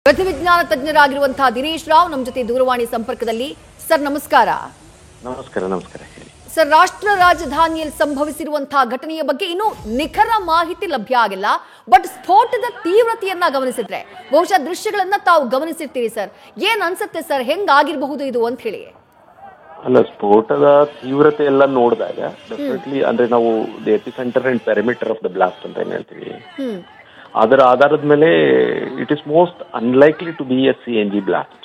ಪ್ರತಿವಿಜ್ಞಾನ ತಜ್ಞರಾಗಿರುವಂತಹ ದಿನೇಶ್ ರಾವ್ ನಮ್ಮ ಜೊತೆ ದೂರವಾಣಿ ಸಂಪರ್ಕದಲ್ಲಿ. ಸರ್ ನಮಸ್ಕಾರ. ನಮಸ್ಕಾರ ಸರ್, ರಾಷ್ಟ್ರ ರಾಜಧಾನಿಯಲ್ಲಿ ಸಂಭವಿಸಿರುವಂತಹ ಘಟನೆಯ ಬಗ್ಗೆ ಇನ್ನೂ ನಿಖರ ಮಾಹಿತಿ ಲಭ್ಯ ಆಗಿಲ್ಲ. ಬಟ್ ಸ್ಫೋಟದ ತೀವ್ರತೆಯನ್ನ ಗಮನಿಸಿದ್ರೆ ಬಹುಶಃ ದೃಶ್ಯಗಳನ್ನ ತಾವು ಗಮನಿಸಿರ್ತೀರಿ ಸರ್. ಏನ್ ಅನ್ಸುತ್ತೆ ಸರ್, ಹೆಂಗಾಗಿರಬಹುದು ಇದು ಅಂತ ಹೇಳಿ? ಅಲ್ಲ, ಸ್ಫೋಟದ ತೀವ್ರತೆ ಎಲ್ಲ ನೋಡಿದಾಗ ಡೆಫಿನೆಟ್ಲಿ ಅಂದ್ರೆ ನಾವು the epicentre and perimeter of the blast ಅಂತ ಏನ್ ಹೇಳ್ತೀವಿ, ಅದರ ಆಧಾರದ ಮೇಲೆ it is most unlikely to be a CNG blast.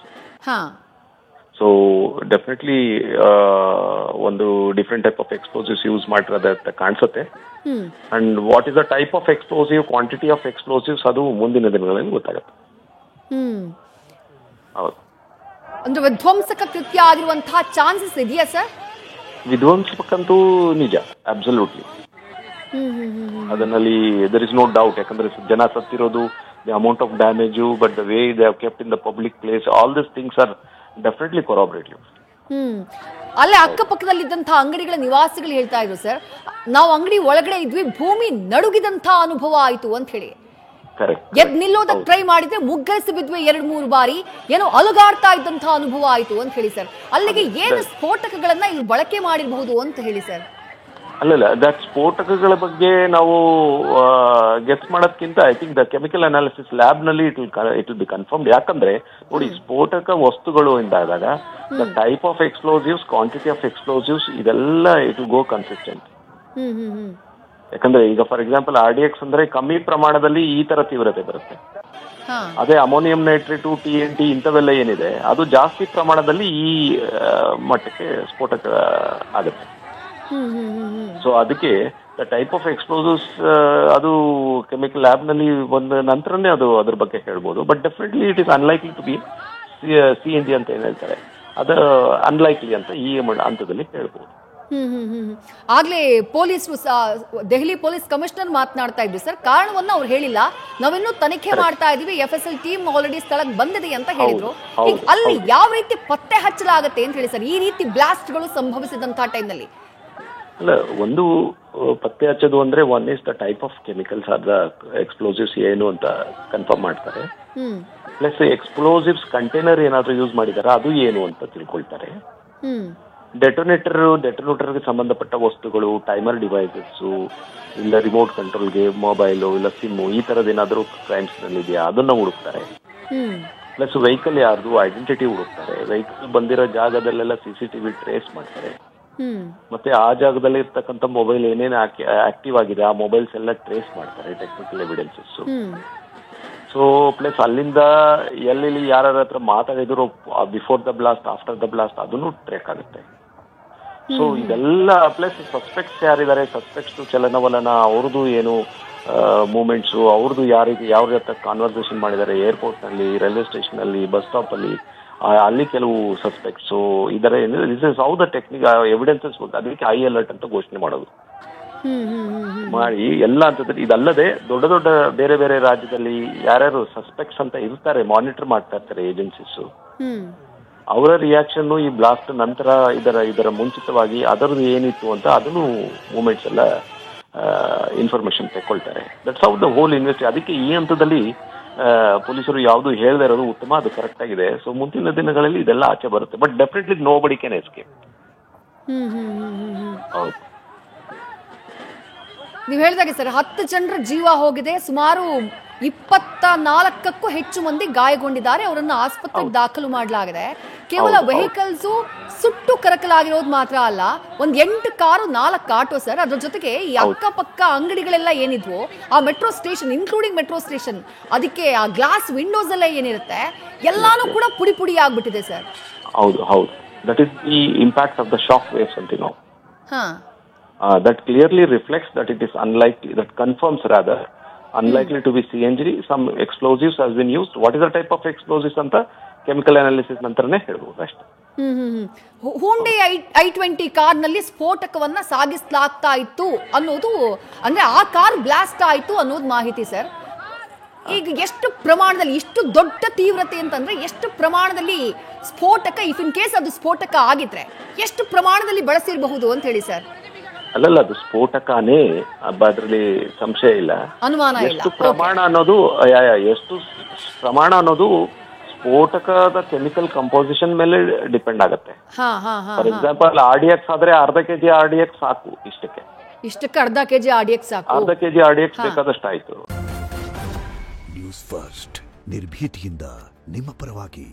So definitely ಒಂದು different type of explosives use ಮಾಡಿರೋದಂತ ಕಾಣಿಸುತ್ತೆ. And what is the type of explosive, quantity of explosives, ಅದು ಮುಂದಿನ ದಿನಗಳಲ್ಲಿ ಗೊತ್ತಾಗುತ್ತೆ. ಹೌದು, ಅಂದ್ರೆ ವಿಧ್ವಂಸಕ ಕೃತ್ಯ ಆಗಿರುವಂತಹ ಚಾನ್ಸಸ್ ಇದೆಯಾ ಸರ್? ವಿಧ್ವಂಸಕಂತೂ ನಿಜ, ಅಬ್ಸಲ್ಯೂಟ್ಲಿ. ಅದರಲ್ಲಿ ದರ್ ಇಸ್ ನೋ ಡೌಟ್. ಯಾಕಂದ್ರೆ ಜನ ಸತ್ತಿರೋದು, the amount of damage, but the way they have kept in the public place, all this things are definitely corroborative. ಅಲ್ಲೇ ಅಕ್ಕಪಕ್ಕದಲ್ಲಿದ್ದಂತಹ ಅಂಗಡಿಗಳ ನಿವಾಸಿಗಳು ಹೇಳ್ತಾ ಇದ್ರು ಸರ್, ನಾವು ಅಂಗಡಿ ಒಳಗಡೆ ಇದ್ವಿ, ಭೂಮಿ ನಡುಗಿದಂತಹ ಅನುಭವ ಆಯ್ತು ಅಂತ ಹೇಳಿ. ಎದ್ ನಿಲ್ಲೋದಕ್ಕೆ ಟ್ರೈ ಮಾಡಿದ್ರೆ ಮುಗ್ಗರಿಸಿ ಬಿದ್ವಿ 2-3 ಬಾರಿ, ಏನೋ ಅಲುಗಾಡ್ತಾ ಇದ್ದಂತಹ ಅನುಭವ ಆಯ್ತು ಅಂತ ಹೇಳಿ ಸರ್. ಅಲ್ಲಿಗೆ ಏನು ಸ್ಫೋಟಕಗಳನ್ನ ಇಲ್ಲಿ ಬಳಕೆ ಮಾಡಿರಬಹುದು ಅಂತ ಹೇಳಿ ಸರ್? ಅಲ್ಲಲ್ಲ, ದಟ್ ಸ್ಫೋಟಕಗಳ ಬಗ್ಗೆ ನಾವು ಗೆಸ್ ಮಾಡೋದಕ್ಕಿಂತ I think the chemical analysis lab ನಲ್ಲಿ ಇಟ್ ವಿಲ್ ಬಿ ಕನ್ಫರ್ಮ್ಡ್. ಯಾಕಂದ್ರೆ ನೋಡಿ, ಸ್ಫೋಟಕ ವಸ್ತುಗಳು ಎಂದಾಗ the type of explosives, quantity of explosives, ಇದೆಲ್ಲ ಇಟ್ ವಿಲ್ ಗೋ ಕನ್ಸಿಸ್ಟೆಂಟ್. ಯಾಕಂದ್ರೆ ಈಗ ಫಾರ್ ಎಕ್ಸಾಂಪಲ್ RDX ಅಂದ್ರೆ ಕಮ್ಮಿ ಪ್ರಮಾಣದಲ್ಲಿ ಈ ತರ ತೀವ್ರತೆ ಬರುತ್ತೆ. ಅದೇ ಅಮೋನಿಯಂ ನೈಟ್ರೇಟು, TNT ಇಂಥವೆಲ್ಲ ಏನಿದೆ, ಅದು ಜಾಸ್ತಿ ಪ್ರಮಾಣದಲ್ಲಿ ಈ ಮಟ್ಟಕ್ಕೆ ಸ್ಫೋಟಕ ಆಗುತ್ತೆ. ಸೊ ಅದಕ್ಕೆ ದ ಟೈಪ್ ಆಫ್ ಎಕ್ಸ್ಪ್ಲೋಸಿವ್ಸ್ ಅದು ಕೆಮಿಕಲ್ ಲ್ಯಾಬ್ ನಲ್ಲಿ ಬಂದ ನಂತರನೇ ಅದು ಅದ್ರ ಬಗ್ಗೆ ಹೇಳ್ಬೋದು. But definitely it is unlikely to be CNG ಅಂತ ಏನ್ ಹೇಳ್ತಾರೆ, ಅದು ಅನ್ಲೈಕ್ಲಿ ಅಂತ ಈ ಹಂತದಲ್ಲಿ ಹೇಳ್ಬೋದು. ಆಗ್ಲೇ ಪೊಲೀಸರು, ದೆಹಲಿ ಪೊಲೀಸ್ ಕಮಿಷನರ್ ಮಾತನಾಡ್ತಾ ಇದ್ರು ಸರ್. ಕಾರಣವನ್ನ ಅವ್ರು ಹೇಳಿಲ್ಲ, ನಾವಿನ್ನೂ ತನಿಖೆ ಮಾಡ್ತಾ ಇದೀವಿ, FSL ಟೀಮ್ ಆಲ್ರೆಡಿ ಸ್ಥಳಕ್ಕೆ ಬಂದಿದೆ ಅಂತ ಹೇಳಿದ್ರು. ಅಲ್ಲಿ ಯಾವ ರೀತಿ ಪತ್ತೆ ಹಚ್ಚಲಾಗತ್ತೆ ಅಂತ ಹೇಳಿ ಸರ್, ಈ ರೀತಿ ಬ್ಲಾಸ್ಟ್ ಗಳು ಸಂಭವಿಸಿದಂತಹ ಟೈಮ್ ನಲ್ಲಿ? ಅಲ್ಲ, ಒಂದು ಪತ್ತೆ ಹಚ್ಚೋದು ಅಂದ್ರೆ one is the type of chemicals are the explosives ಏನು ಅಂತ ಕನ್ಫರ್ಮ್ ಮಾಡ್ತಾರೆ. ಪ್ಲಸ್ ಎಕ್ಸ್ಪ್ಲೋಸಿವ್ಸ್ ಕಂಟೈನರ್ ಏನಾದ್ರೂ ಯೂಸ್ ಮಾಡಿದಾರ ಅದು ಏನು ಅಂತ ತಿಳ್ಕೊಳ್ತಾರೆ. ಡೆಟೋನೇಟರ್ಗೆ ಸಂಬಂಧಪಟ್ಟ ವಸ್ತುಗಳು, ಟೈಮರ್ ಡಿವೈಸಸ್, ಇಲ್ಲ ರಿಮೋಟ್ ಕಂಟ್ರೋಲ್ಗೆ ಮೊಬೈಲು, ಇಲ್ಲ ಸಿಮ್ಮು, ಈ ತರದ್ ಏನಾದ್ರು ಕ್ರೈಮ್ಸ್ ನಲ್ಲಿ ಇದೆಯಾ ಅದನ್ನ ಹುಡುಕ್ತಾರೆ. ಪ್ಲಸ್ ವೆಹಿಕಲ್ ಯಾರ್ದು ಐಡೆಂಟಿಟಿ ಹುಡುಕ್ತಾರೆ. ವೆಹಿಕಲ್ ಬಂದಿರೋ ಜಾಗದಲ್ಲೆಲ್ಲ CCTV ಟ್ರೇಸ್ ಮಾಡ್ತಾರೆ. ಮತ್ತೆ ಆ ಜಾಗದಲ್ಲಿ ಇರ್ತಕ್ಕಂಥ ಮೊಬೈಲ್ ಏನೇನು ಆಕ್ಟಿವ್ ಆಗಿದೆ ಆ ಮೊಬೈಲ್ಸ್ ಎಲ್ಲ ಟ್ರೇಸ್ ಮಾಡ್ತಾರೆ, ಟೆಕ್ನಿಕಲ್ ಎವಿಡೆನ್ಸಸ್. ಸೊ ಪ್ಲಸ್ ಅಲ್ಲಿಂದ ಎಲ್ಲೆಲ್ಲಿ ಯಾರ ಹತ್ರ ಮಾತಾಡಿದ್ರು before the blast, after the blast, ಅದನ್ನು ಟ್ರ್ಯಾಕ್ ಆಗುತ್ತೆ. ಸೊ ಇದೆಲ್ಲ ಪ್ಲಸ್ ಸಸ್ಪೆಕ್ಟ್ಸ್ ಯಾರಿದ್ದಾರೆ, ಸಸ್ಪೆಕ್ಟ್ಸ್ ಚಲನವಲನ, ಅವ್ರದ್ದು ಏನು ಮೂವ್ಮೆಂಟ್ಸು, ಅವ್ರದ್ದು ಯಾವ ಹತ್ರ ಕಾನ್ವರ್ಸೇಷನ್ ಮಾಡಿದ್ದಾರೆ, ಏರ್ಪೋರ್ಟ್ ನಲ್ಲಿ, ರೈಲ್ವೆ ಸ್ಟೇಷನ್ ಅಲ್ಲಿ, ಬಸ್ ಸ್ಟಾಪ್ ಅಲ್ಲಿ, ಅಲ್ಲಿ ಕೆಲವು ಸಸ್ಪೆಕ್ಟ್ಸ್ ಇದರ this is how the technique evidences. ಅದಕ್ಕೆ ಹೈ ಅಲರ್ಟ್ ಅಂತ ಘೋಷಣೆ ಮಾಡೋದು ಮಾಡಿ ಎಲ್ಲ ಅಂತಂದ್ರೆ. ಇದಲ್ಲದೆ ದೊಡ್ಡ ದೊಡ್ಡ ಬೇರೆ ಬೇರೆ ರಾಜ್ಯದಲ್ಲಿ ಯಾರ್ಯಾರು ಸಸ್ಪೆಕ್ಟ್ಸ್ ಅಂತ ಇರ್ತಾರೆ, ಮಾನಿಟರ್ ಮಾಡ್ತಾ ಇರ್ತಾರೆ ಏಜೆನ್ಸೀಸ್, ಅವರ ರಿಯಾಕ್ಷನ್ ಈ ಬ್ಲಾಸ್ಟ್ ನಂತರ ಇದರ ಮುಂಚಿತವಾಗಿ ಅದರದ್ದು ಏನಿತ್ತು ಅಂತ ಅದನ್ನು ಮೂಮೆಂಟ್ಸ್ ಎಲ್ಲ ಇನ್ಫಾರ್ಮೇಶನ್ ತೆಕ್ಕೊಳ್ತಾರೆ. That's how the whole invest. ಅದಕ್ಕೆ ಈ ಹಂತದಲ್ಲಿ ಪೊಲೀಸರು ಯಾವುದು ಹೇಳದೇ ಇರೋದು ಉತ್ತಮ, ಅದು ಕರೆಕ್ಟ್ ಆಗಿದೆ. ಸೊ ಮುಂದಿನ ದಿನಗಳಲ್ಲಿ ಇದೆಲ್ಲ ಆಚೆ ಬರುತ್ತೆ. ಬಟ್ ಡೆಫಿನೆಟ್ಲಿ ನೋ ಬಡಿ ಕ್ಯಾನ್ ಎಸ್ಕೇಪ್. ಹೌದು, ನೀವು ಹೇಳಿದಾಗೆ ಸರ್, 10 ಜನರ ಜೀವ ಹೋಗಿದೆ, ಸುಮಾರು 24ಕ್ಕೂ ಹೆಚ್ಚು ಮಂದಿ ಗಾಯಗೊಂಡಿದ್ದಾರೆ. ಅವರನ್ನು ಆಸ್ಪತ್ರೆಗೆ ದಾಖಲು ಮಾಡಲಾಗಿದೆ. ಕೇವಲ ವೆಹಿಕಲ್ಸ್ ಸುಟ್ಟು ಕರಕಲಾಗಿರೋದು ಮಾತ್ರ ಅಲ್ಲ, 8 ಕಾರು, 4 ಆಟೋ ಸರ್. ಅದ್ರ ಜೊತೆಗೆ ಈ ಅಕ್ಕಪಕ್ಕ ಅಂಗಡಿಗಳೆಲ್ಲ ಏನಿದ್ವು, ಆ metro station including metro station, ಅದಕ್ಕೆ ಆ ಗ್ಲಾಸ್ ವಿಂಡೋಸ್ ಎಲ್ಲ ಏನಿರುತ್ತೆ ಎಲ್ಲಾನು ಕೂಡ ಪುಡಿ ಪುಡಿ ಆಗ್ಬಿಟ್ಟಿದೆ ಸರ್. ಹೌದು ಹೌದು, that is the impact of the shock waves ಅಂತ ನಾವು. that clearly reflects that it is unlikely, that confirms rather unlikely to be CNG. Some explosives has been used. What is the type of explosives ಅಂತ chemical analysis ನಂತರನೇ ಹೇಳ್ಬೋದು ಅಷ್ಟೇ. Hyundai i20 ಕಾರ್ನಲ್ಲಿ ಸ್ಫೋಟಕವನ್ನ ಸಾಗಿಸಲಾಗ್ತಾ ಇತ್ತು ಅನ್ನೋದು, ಅಂದ್ರೆ ಆ ಕಾರ್ ಬ್ಲಾಸ್ಟ್ ಆಯ್ತು ಅನ್ನೋದು ಮಾಹಿತಿ ಸರ್. ಈಗ ಎಷ್ಟು ಪ್ರಮಾಣದಲ್ಲಿ, ಇಷ್ಟು ದೊಡ್ಡ ತೀವ್ರತೆ ಅಂತಂದ್ರೆ ಎಷ್ಟು ಪ್ರಮಾಣದಲ್ಲಿ ಸ್ಫೋಟಕ, ಇಫ್ ಇನ್ ಕೇಸ್ ಅದು ಸ್ಫೋಟಕ ಆಗಿದ್ರೆ ಎಷ್ಟು ಪ್ರಮಾಣದಲ್ಲಿ ಬಳಸಿರಬಹುದು ಅಂತ ಹೇಳಿ ಸರ್? ಅಲ್ಲಲ್ಲ, ಅದು ಸ್ಫೋಟಕನೇ, ಅದರಲ್ಲಿ ಸಂಶಯ ಇಲ್ಲ. ಅನುಮಾನ ಇಲ್ಲ. ಎಷ್ಟು ಪ್ರಮಾಣ ಅನ್ನೋದು ಎಷ್ಟು ಪ್ರಮಾಣ ಅನ್ನೋದು ಸ್ಫೋಟಕದ ಕೆಮಿಕಲ್ ಕಂಪೋಸಿಷನ್ ಮೇಲೆ ಡಿಪೆಂಡ್ ಆಗುತ್ತೆ. ಫಾರ್ ಎಕ್ಸಾಂಪಲ್ RDX ಆದ್ರೆ ಅರ್ಧ ಕೆಜಿ RDX ಸಾಕು, ಇಷ್ಟಕ್ಕೆ ಅರ್ಧ ಕೆಜಿ RDX ಸಾಕು. ಅರ್ಧ ಕೆಜಿ RDX ಬೇಕಾದಷ್ಟು ಆಯ್ತು. ನ್ಯೂಸ್ ಫಸ್ಟ್ ನಿರ್ಭೀತಿಯಿಂದ ನಿಮ್ಮ ಪರವಾಗಿ.